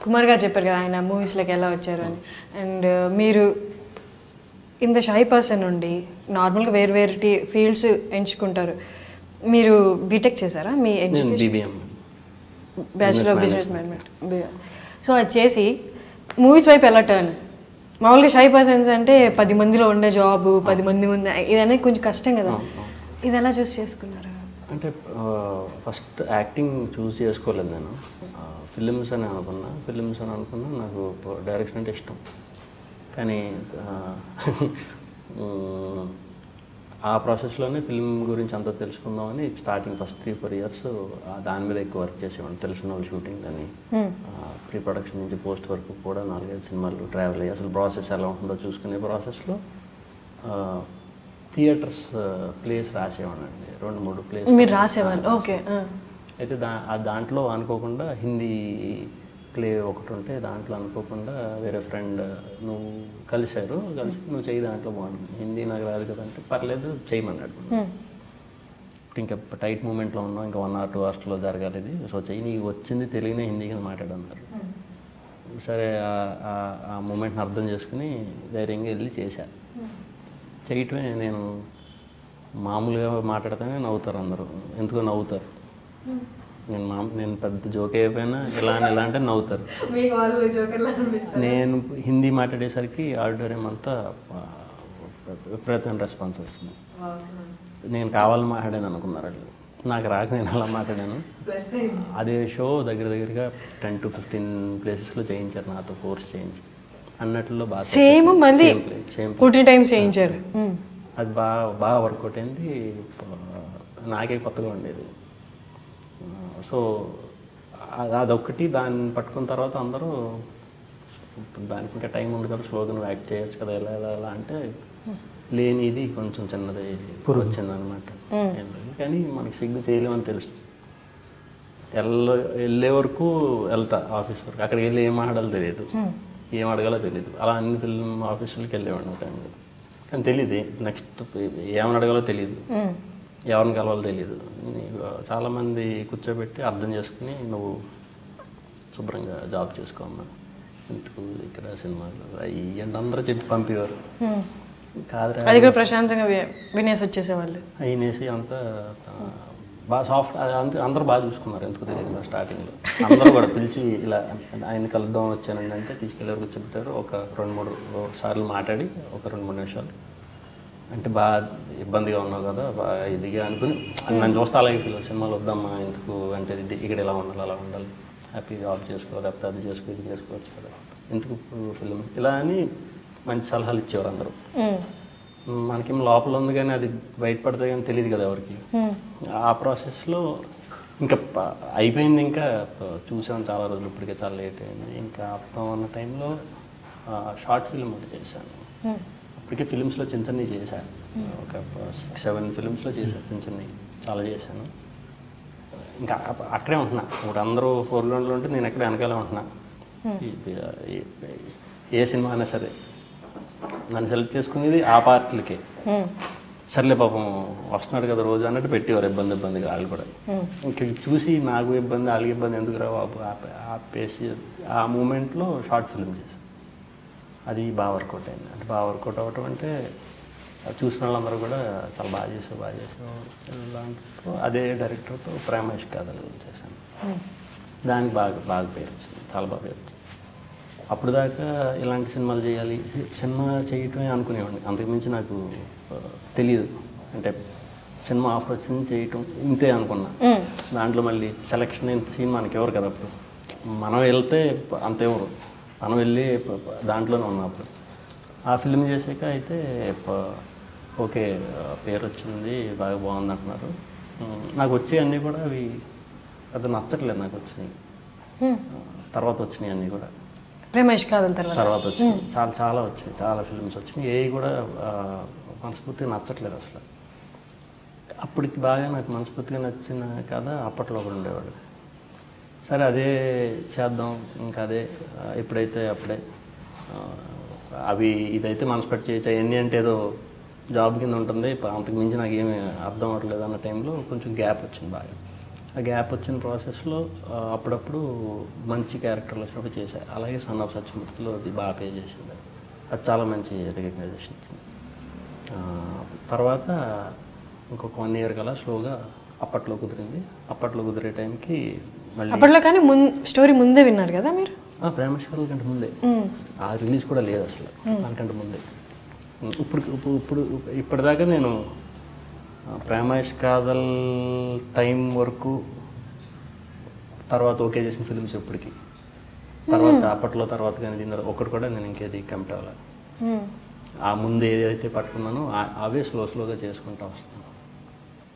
కుమార్ గారు చెప్పారు కదా ఆయన మూవీస్లోకి ఎలా వచ్చారు అని. అండ్ మీరు ఇంత షై పర్సన్ ఉండి నార్మల్గా వేరు వేరు ఫీల్డ్స్ ఎంచుకుంటారు. మీరు బీటెక్ చేశారా? మీ education bachelor of business management. So అది చేసి మూవీస్ వైపు ఎలా టర్న్? మామూలుగా షై పర్సన్స్ అంటే 10 మందిలో ఉండే జాబ్, 10 మంది ముందు ఇది అనేది కొంచెం కష్టం కదా. ఇది ఎలా చూస్ చేసుకున్నారు? అంటే ఫస్ట్ యాక్టింగ్ చూస్ చేసుకోలేదు నేను. ఫిలిమ్స్ అని అనుకున్నా నాకు డైరెక్షన్ అంటే ఇష్టం. కానీ ఆ ప్రాసెస్లోనే ఫిల్మ్ గురించి అంతా తెలుసుకుందామని స్టార్టింగ్ ఫస్ట్ 3-4 ఇయర్స్ దాని మీద ఎక్కువ వర్క్ చేసేవాడిని. తెలిసిన వాళ్ళు షూటింగ్ అని, ప్రీ ప్రొడక్షన్ నుంచి పోస్ట్ వరకు కూడా 4-5 సినిమాలు ట్రావెల్ అయ్యి అసలు ప్రాసెస్ ఎలా ఉంటుందో చూసుకునే ప్రాసెస్లో థియేటర్స్ ప్లేస్ రాసేవాడిని. 2-3 ప్లేస్ మీరు రాసేవాళ్ళు. ఓకే. అయితే దాంట్లో అనుకోకుండా హిందీ ప్లే ఒకటి ఉంటే దాంట్లో అనుకోకుండా వేరే ఫ్రెండ్ నువ్వు కలిసి నువ్వు చెయ్యి దాంట్లో బాగుంటుంది, హిందీ నాకు రాదు కదా అంటే పర్లేదు చేయమన్నాడు. ఇంకా టైట్ మూమెంట్లో ఉన్నాం, ఇంకా 1 or 2 hours జరగాలి ఇది. సో చెయ్యి, నీకు వచ్చింది తెలుగునే హిందీ కింద మాట్లాడన్నారు. సరే ఆ మూమెంట్ని అర్థం చేసుకుని ధైర్యంగా వెళ్ళి చేశాను. చేయటమే నేను మామూలుగా మాట్లాడితేనే నవ్వుతారు అందరూ. ఎందుకో నవ్వుతారు. నేను పెద్ద జోక్ అయిపోయినా ఎలా అంటే నవ్వుతారు. నేను హిందీ మాట్లాడేసరికి ఆడిటోరియం అంతా విపరీతమైన రెస్పాన్స్ వచ్చింది. నేను కావాలని మాట్లాడాను అనుకున్నారు వాళ్ళు. నాకు రాక నేను అలా మాట్లాడాను. అదే షో దగ్గరగా 10 to 15 ప్లేసెస్లో చేయించారు నాతో, ఫోర్స్ చేయించి అన్నట్లో బాగా సేమ్ 14 times చేయించారు. అది బాగా వర్కౌట్ అయింది. నాకే కొత్తగా ఉండేది. సో అదొక్కటి దాన్ని పట్టుకున్న తర్వాత అందరూ దానికి ఇంకా టైం ఉంది కదా, స్లోగా నువ్వు యాక్ట్ చేయొచ్చు కదా, ఎలా అంటే లేనిది కొంచెం చిన్నది వచ్చిందనమాట. కానీ మనకి సిగ్గు చేయలేమని తెలుసు. వెళ్ళే వరకు వెళ్తా ఆఫీస్ వరకు, అక్కడికి వెళ్ళి ఏం మాట్లాడాలో తెలియదు, ఏం అడగాలో తెలియదు. అలా అన్ని ఫిల్మ్ ఆఫీసులకి వెళ్ళేవాడిని టైంలో. కానీ తెలియదు నెక్స్ట్ ఏమని అడగాలో తెలియదు, ఎవరిని కలవాలో తెలియదు. చాలామంది కూర్చోబెట్టి అర్థం చేసుకుని నువ్వు శుభ్రంగా జాబ్ చేసుకోమ్మా, ఎందుకు ఇక్కడ సినిమాలు అయ్యి అంటే అందరూ చెప్పి పంపేవారు. కాదురా అది కూడా ప్రశాంతంగా వినేసి వచ్చేసేవాళ్ళు. వినేసి అంతా బాగా సాఫ్ట్, అందరూ బాగా చూసుకున్నారు. ఎందుకు తెలియదు స్టార్టింగ్లో. అందరూ కూడా పిలిచి ఇలా ఆయన కలుద్దాం వచ్చానండి అంటే తీసుకెళ్ళి కూర్చోబెట్టారు. ఒక 2-3 సార్లు మాట్లాడి ఒక 2-3 నిమిషాలు అంటే బాగా ఇబ్బందిగా ఉన్నావు కదా, బాగా ఇదిగా అనుకుని నన్ను చూస్తే అలాగే ఫీల్. సినిమాలు వద్దమ్మా ఎందుకు అంటే ఇక్కడ ఇలా ఉండాలి అలా ఉండాలి, హ్యాపీ జాబ్ చేసుకో, లేకపోతే అది చేసుకో ఇది చేసుకోవచ్చు కదా, ఎందుకు ఫిల్మ్ ఇలా అని మంచి సలహాలు ఇచ్చేవారు అందరూ. మనకేం లోపల ఉంది కానీ అది బయటపడితే కానీ తెలియదు కదా ఎవరికి. ఆ ప్రాసెస్లో ఇంకా అయిపోయింది. ఇంకా చూసాను చాలా రోజులు, ఇప్పటికే చాలా లేట్ అయింది. ఇంకా అర్థం అన్న టైంలో షార్ట్ ఫిల్మ్ ఒకటి చేశాను. అప్పటికే ఫిలిమ్స్లో చిన్న చేశాను, ఒక 6-7 ఫిలిమ్స్లో చేశాను, చిన్న చాలా చేశాను. ఇంకా అక్కడే ఉంటున్నా. ఇప్పుడు అందరూ ఫోర్గ్రౌండ్లో ఉంటే నేను ఎక్కడ వెనకాలే ఉంటున్నా. ఏ సినిమా అయినా సరే నన్ను సెలెక్ట్ చేసుకునేది ఆ పార్టీలకే. సర్లే పాపం వస్తున్నాడు కదా రోజు అన్నట్టు పెట్టేవారు, ఇబ్బందిగా వాళ్ళు కూడా. ఇంకా చూసి నాకు ఇబ్బంది వాళ్ళకి ఇబ్బంది ఎందుకు రా బాబు ఆపేసి ఆ మూమెంట్లో షార్ట్ ఫిల్మ్ చేశాను. అది బాగా వర్కౌట్ అయింది. అంటే బాగా వర్కౌట్ అవ్వటం అంటే చూసిన వాళ్ళందరూ కూడా చాలా బాగా చేసావు దాంట్లో అదే డైరెక్టర్తో ప్రేమ ఇష్కాదాలు చేశాను. దానికి బాగా పేరు వచ్చింది, చాలా బాగా పేరు వచ్చింది. అప్పుడు దాకా ఇలాంటి సినిమాలు చేయాలి, సినిమా చేయటమే అనుకునేవాడిని. అంతకుమించి నాకు తెలియదు. అంటే సినిమా ఆఫర్ వచ్చింది చేయటం ఇంతే అనుకున్నా. దాంట్లో మళ్ళీ సెలక్షన్ ఎంత సీన్ మనకి ఎవరు కదా, అప్పుడు మనం వెళ్తే అంతెవరు, మనం వెళ్ళి దాంట్లోనే ఉన్నప్పుడు. ఆ ఫిల్మ్ చేసాక అయితే ఓకే పేరు వచ్చింది, బాగా బాగుంది అంటున్నారు. నాకు వచ్చే అన్నీ కూడా అవి అది నచ్చట్లేదు. నాకు వచ్చినాయి తర్వాత వచ్చినాయి అన్నీ కూడా తర్వాత వచ్చినాయి, చాలా వచ్చినాయి, చాలా ఫిల్మ్స్ వచ్చినాయి. ఏవి కూడా మనస్ఫూర్తిగా నచ్చట్లేదు అసలు. అప్పటికి బాగా నాకు మనస్ఫూర్తిగా నచ్చిన కథ అప్పట్లో ఒకడు ఉండేవాడు. సరే అదే చేద్దాం, ఇంకా అదే ఎప్పుడైతే అప్పుడే అవి ఇదైతే మనసు పెట్టి చేయొచ్చు. అవన్నీ అంటే ఏదో జాబ్ కింద ఉంటుంది, అంతకు మించి నాకు ఏమీ అర్థం అవ్వట్లేదు అన్న టైంలో కొంచెం గ్యాప్ వచ్చింది బాగా. ఆ గ్యాప్ వచ్చిన ప్రాసెస్లో అప్పుడప్పుడు మంచి క్యారెక్టర్లు వచ్చినప్పుడు చేశాను. అలాగే సన్ ఆఫ్ సత్యమూర్తిలో అది బాగా పే చేసింది, అది చాలా మంచి రికగ్నైజేషన్ ఇచ్చింది. తర్వాత ఇంకొక 1 year కల్లా స్లోగా అప్పట్లో కుదిరింది. అప్పట్లో కుదిరే టైంకి మళ్ళీ అప్పట్లో కానీ స్టోరీ ముందే విన్నారు కదా మీరు? ప్రేమేశ్వరుల కంటే ముందే, ఆ రిలీజ్ కూడా లేదు అసలు, దానికంటే ముందే. ఇప్పటిదాకా నేను ప్రేమేష్కాదల్ టైం వరకు తర్వాత ఓకే చేసిన ఫిల్మ్స్ ఇప్పటికి, తర్వాత అప్పట్లో తర్వాత కానీ దీని ఒకటి కూడా నేను ఇంకేది కమిట్ అవ్వాలి. ఆ ముందు ఏదైతే పట్టుకున్నానో అవే స్లోగా చేసుకుంటూ వస్తున్నాను.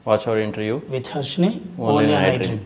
Watch our interview with Harshini only night dream.